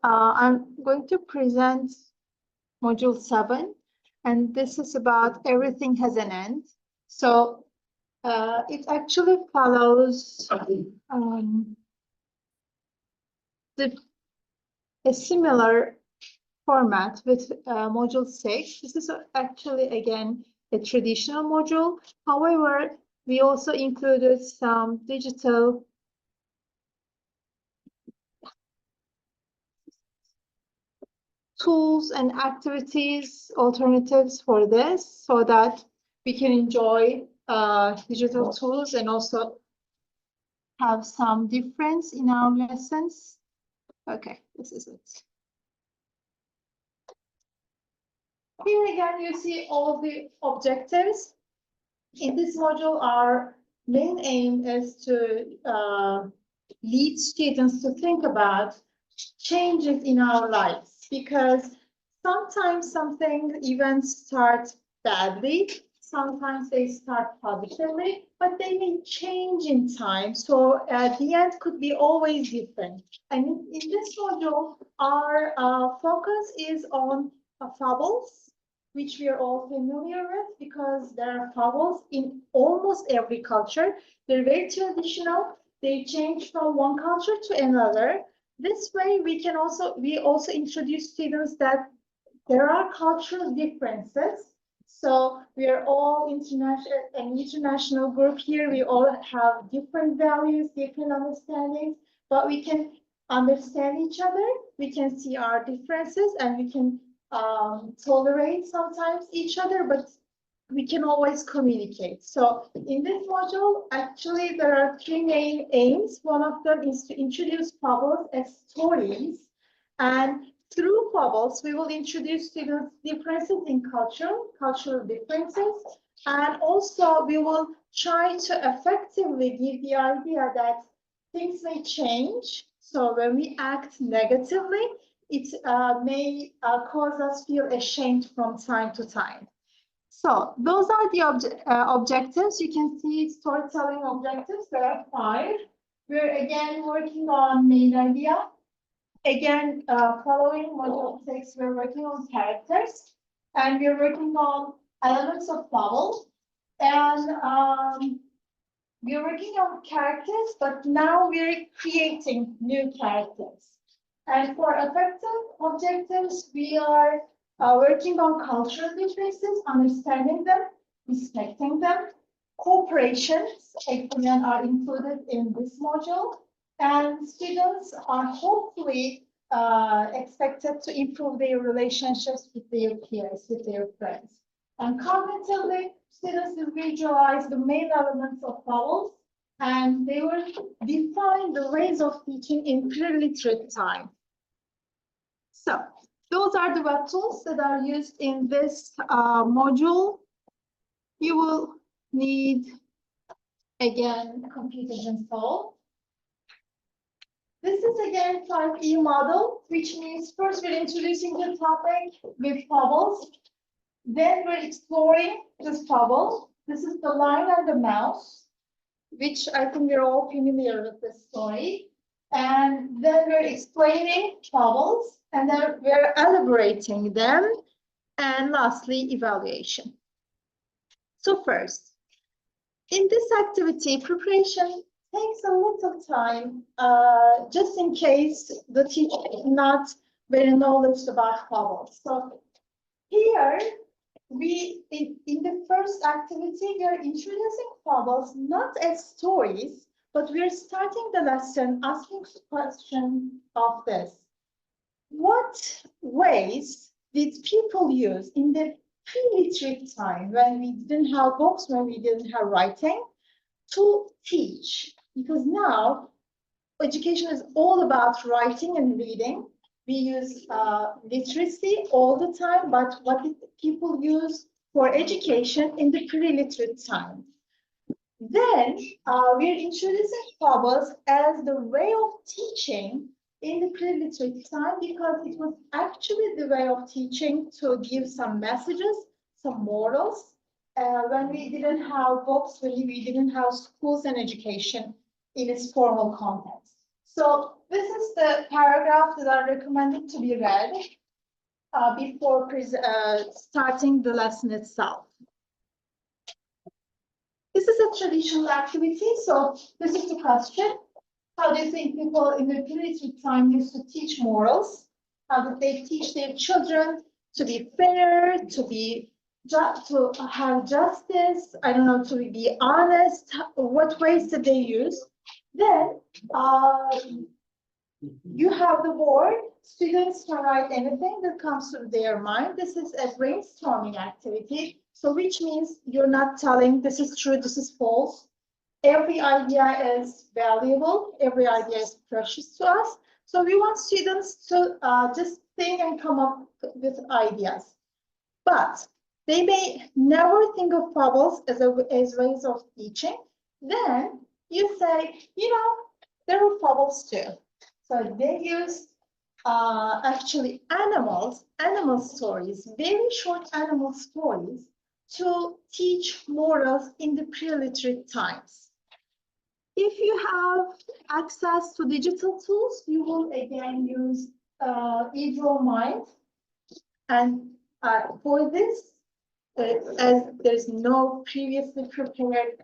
I'm going to present Module 7, and this is about everything has an end. So it actually follows a similar format with Module 6. This is actually, again, a traditional module. However, we also included some digital tools and activities, alternatives for this, so that we can enjoy digital tools and also have some difference in our lessons. Okay, this is it. Here again, you see all the objectives. In this module, our main aim is to lead students to think about changes in our lives, because sometimes events start badly, sometimes they start positively, but they may change in time. So at the end could be always different. And in this module, our focus is on fables, which we are all familiar with, because there are fables in almost every culture. They're very traditional. They change from one culture to another. This way, we also introduce students that there are cultural differences. So we are all an international group here. We all have different values, different understandings, but we can understand each other. We can see our differences, and we can tolerate sometimes each other, but we can always communicate. So in this module, actually, there are three main aims. One of them is to introduce fables as stories. And through fables, we will introduce students differences in cultural differences. And also, we will try to effectively give the idea that things may change. So when we act negatively, it may cause us feel ashamed from time to time. So those are the objectives. You can see storytelling objectives. There are 5. We're again working on main idea. Again, following module 6, we're working on characters, and we're working on elements of fable. And we're working on characters, but now we're creating new characters. And for effective objectives, we are working on cultural differences, understanding them, respecting them. Cooperations, again, are included in this module. And students are hopefully expected to improve their relationships with their peers, with their friends. And cognitively, students will visualize the main elements of fables, and they will define the ways of teaching in pre-literate time. So those are the web tools that are used in this module. You will need, again, computers installed. This is again 5E model, which means first we're introducing the topic with fables. Then we're exploring this fable. This is the Lion and the Mouse, which I think we're all familiar with this story. And then we're explaining fables, and then we're elaborating them. And lastly, evaluation. So first, in this activity, preparation takes a little time, just in case the teacher is not very knowledgeable about fables. So here, in the first activity, we are introducing fables not as stories, but we are starting the lesson asking the question of this. What ways did people use in the pre-literate time, when we didn't have books, when we didn't have writing, to teach? Because now education is all about writing and reading. We use literacy all the time, but what did people use for education in the pre-literate time? Then we're introducing fables as the way of teaching in the pre-literate time, because it was actually the way of teaching to give some messages, some morals, when we didn't have books, when we didn't have schools and education in its formal context. So this is the paragraph that are recommended to be read before starting the lesson itself. This is a traditional activity. So this is the question. How do you think people in the pre-literate time used to teach morals? How did they teach their children to be fair, to have justice? I don't know, to be honest. What ways did they use? Then you have the board. Students can write anything that comes to their mind. This is a brainstorming activity. So which means you're not telling this is true, this is false. Every idea is valuable. Every idea is precious to us. So we want students to just think and come up with ideas. But they may never think of fables as ways of teaching. Then you say, there are fables too. So they use actually animal stories, very short animal stories to teach morals in the pre-literate times. If you have access to digital tools, you will again use eDrawMind. And for this, as there's no previously prepared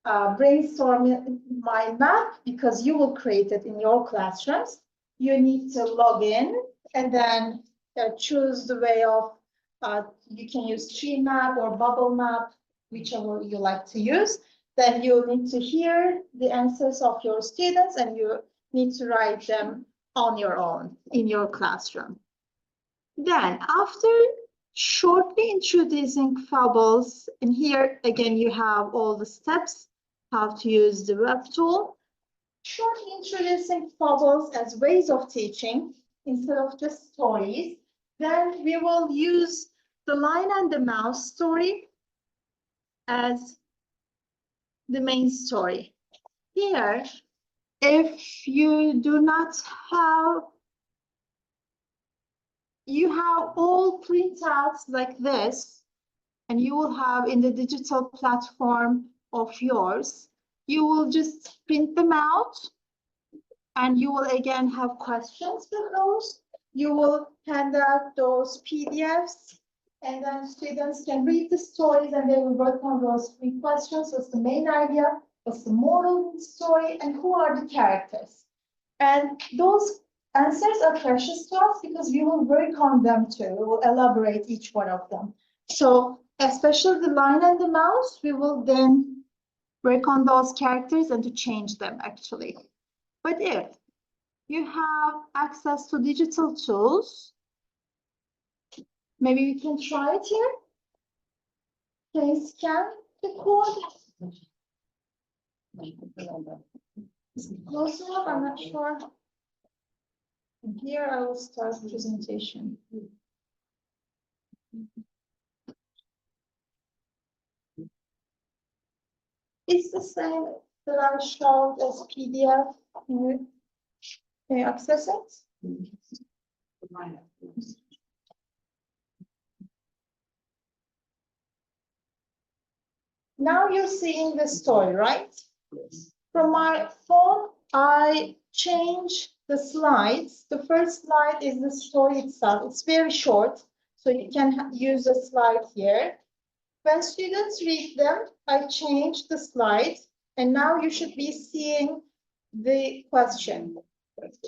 brainstorming mind map, because you will create it in your classrooms, you need to log in and then choose the way of, you can use tree map or bubble map, whichever you like to use. Then you need to hear the answers of your students and you need to write them on your own in your classroom. Then after shortly introducing fables, and here again you have all the steps, how to use the web tool. Shortly introducing fables as ways of teaching instead of just stories. Then we will use the Lion and the Mouse story as the main story. Here, if you do not have, you have all printouts like this, and you will have in the digital platform of yours, you will just print them out, and you will again have questions with those. You will hand out those PDFs, and then students can read the stories and they will work on those 3 questions. What's the main idea? What's the moral of the story? And who are the characters? And those answers are precious to us because we will work on them too. We will elaborate each one of them. So especially the Lion and the Mouse, we will then work on those characters and to change them actually. But if you have access to digital tools, maybe we can try it here. Can you scan the code? Close enough, I'm not sure. And here I will start presentation. It's the same that I showed as PDF. Can you access it? Now you're seeing the story, right? Yes. From my phone, I change the slides. The first slide is the story itself. It's very short, so you can use a slide here. When students read them, I change the slide, and now you should be seeing the question.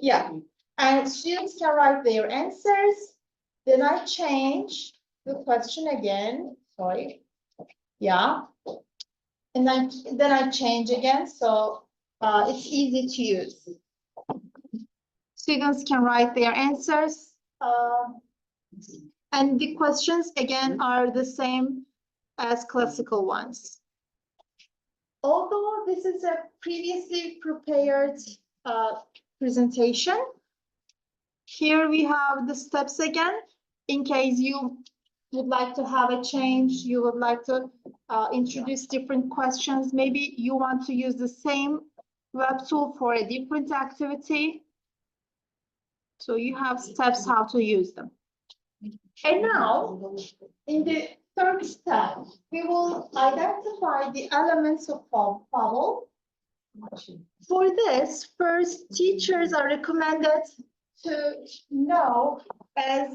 Yeah, and students can write their answers. Then I change the question again. Sorry. Yeah. And then I change again, so it's easy to use. Students can write their answers. And the questions, again, are the same as classical ones. Although this is a previously prepared presentation, here we have the steps again. In case you would like to have a change, you would like to introduce different questions. Maybe you want to use the same web tool for a different activity. So you have steps how to use them. And now, in the 3rd step, we will identify the elements of fable. For this, first, teachers are recommended to know, as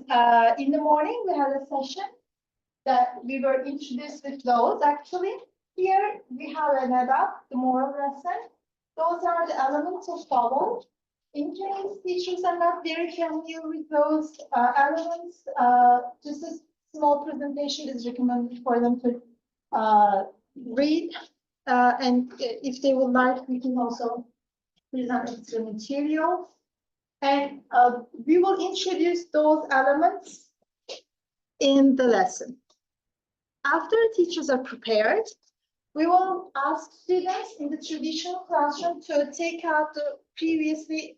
in the morning we had a session that we were introduced with those. Actually, here we have an adapt, the moral lesson. Those are the elements of vowel. In case teachers are not very familiar with those elements, just a small presentation is recommended for them to read. And if they would like, we can also present extra material. And we will introduce those elements in the lesson. After teachers are prepared, we will ask students in the traditional classroom to take out the previously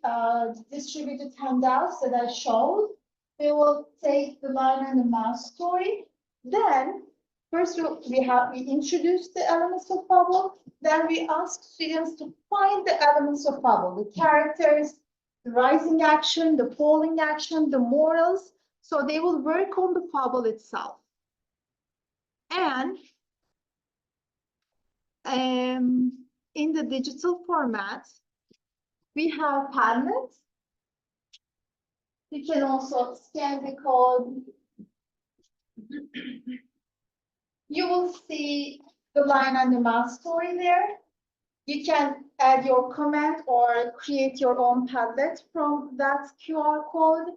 distributed handouts that I showed. We will take the lion and the mouse story. Then, first we introduce the elements of vowel. Then we ask students to find the elements of vowel, the characters, the rising action, the falling action, the morals. So they will work on the vowel itself. And in the digital format, we have Padlet. You can also scan the code. You will see the lion and the mouse story there. You can add your comment or create your own Padlet from that QR code.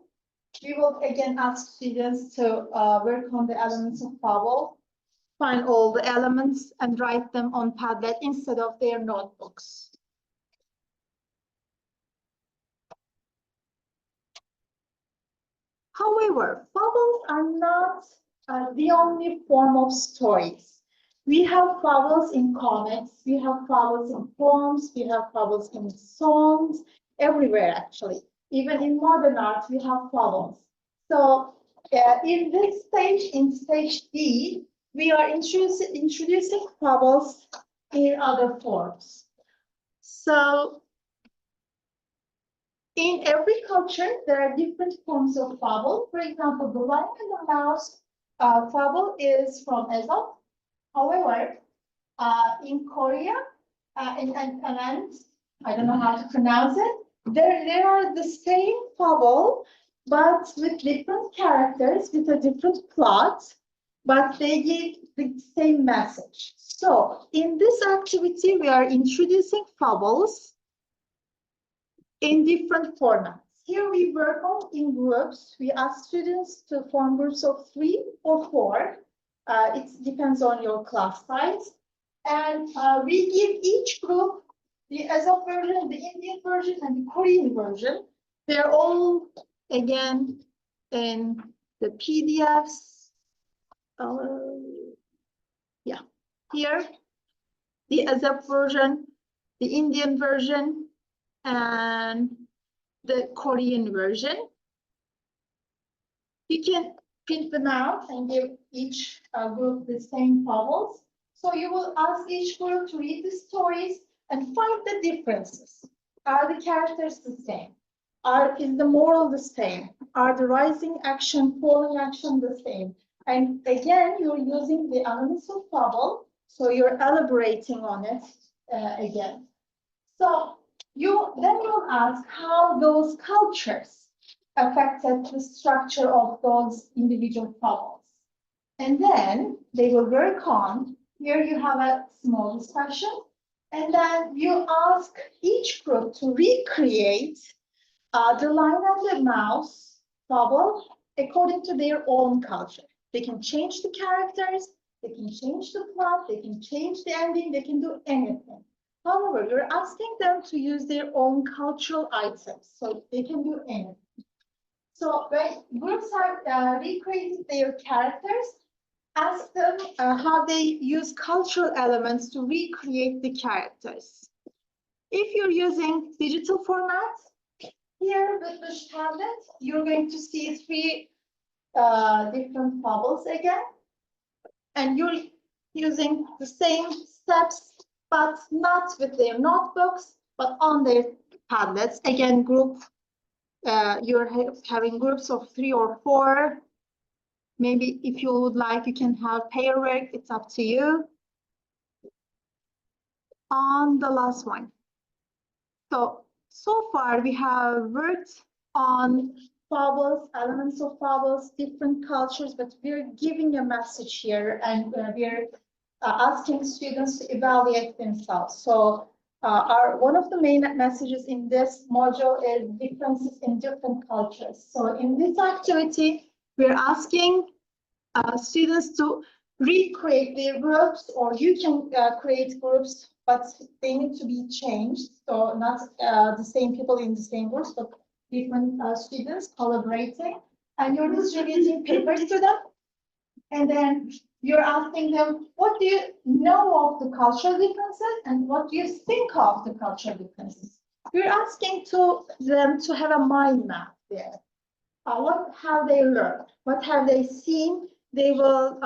We will again ask students to work on the elements of vowel, find all the elements and write them on Padlet instead of their notebooks. However, vowels are not the only form of stories. We have vowels in comics, we have vowels in poems, we have vowels in songs, everywhere actually. Even in modern art, we have vowels. So in this stage, in stage D, we are introducing vowels in other forms. So in every culture, there are different forms of vowel. For example, the lion and the mouse vowel is from Aesop. However, in Korea and I don't know how to pronounce it, there are the same vowel, but with different characters, with a different plot, but they give the same message. So in this activity, we are introducing vowels in different formats. Here we work on in groups. We ask students to form groups of 3 or 4. It depends on your class size. And we give each group the Aesop version, the Indian version, and the Korean version. They're all, again, in the PDFs. Yeah, here, the Aesop version, the Indian version, and the Korean version. You can print them out and give each group the same vowels. So you will ask each group to read the stories and find the differences. Are the characters the same? Is the moral the same? Are the rising action, falling action the same? And again, you're using the elements of vowel, so you're elaborating on it again. So then you'll ask how those cultures affected the structure of those individual vowels. And then they will work on, here you have a small discussion, and then you ask each group to recreate the lion and the mouse vowel according to their own culture. They can change the characters, they can change the plot, they can change the ending, they can do anything. However, you're asking them to use their own cultural items, so they can do anything. So when groups have recreated their characters, ask them how they use cultural elements to recreate the characters. If you're using digital format, here with the tablet, you're going to see 3 different bubbles again. And you're using the same steps, but not with their notebooks, but on their tablets. Again, you're having groups of 3 or 4. Maybe if you would like, you can have pair work, it's up to you. On the last one. So far we have worked on fables, elements of fables, different cultures, but we're giving a message here, and we're asking students to evaluate themselves. So one of the main messages in this module is differences in different cultures. So in this activity, we're asking students to recreate their groups, or you can create groups, but they need to be changed. So not the same people in the same groups, but different students collaborating. And you're distributing papers to them. And then you're asking them, what do you know of the cultural differences and what do you think of the cultural differences? You're asking them to have a mind map there. What have they learned? What have they seen? They will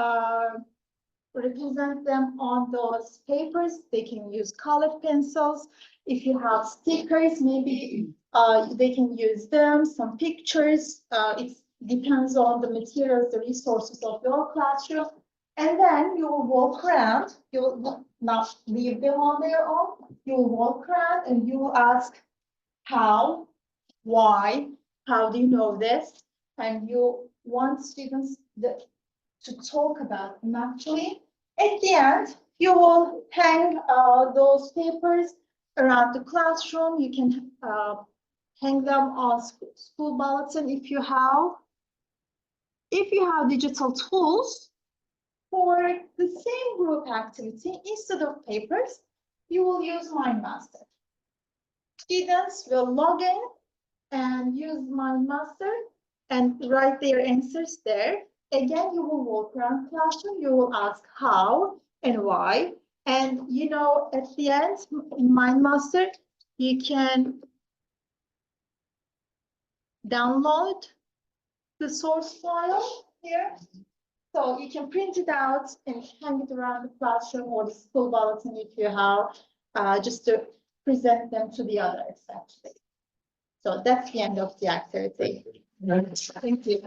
represent them on those papers. They can use colored pencils. If you have stickers, maybe they can use them, some pictures. It depends on the materials, the resources of your classroom. And then you will walk around. You will not leave them on their own. You will walk around and you will ask how, why, how do you know this? And you want students to talk about them. Actually, at the end, you will hang those papers around the classroom. You can hang them on school bulletin if you have. If you have digital tools for the same group activity, instead of papers, you will use MindMaster. Students will log in and use MindMaster and write their answers there. Again, you will walk around classroom, you will ask how and why. And you know, at the end, in MindMaster, you can download the source file here. So you can print it out and hang it around the classroom or the school bulletin if you have, just to present them to the others, actually. So that's the end of the activity. Thank you.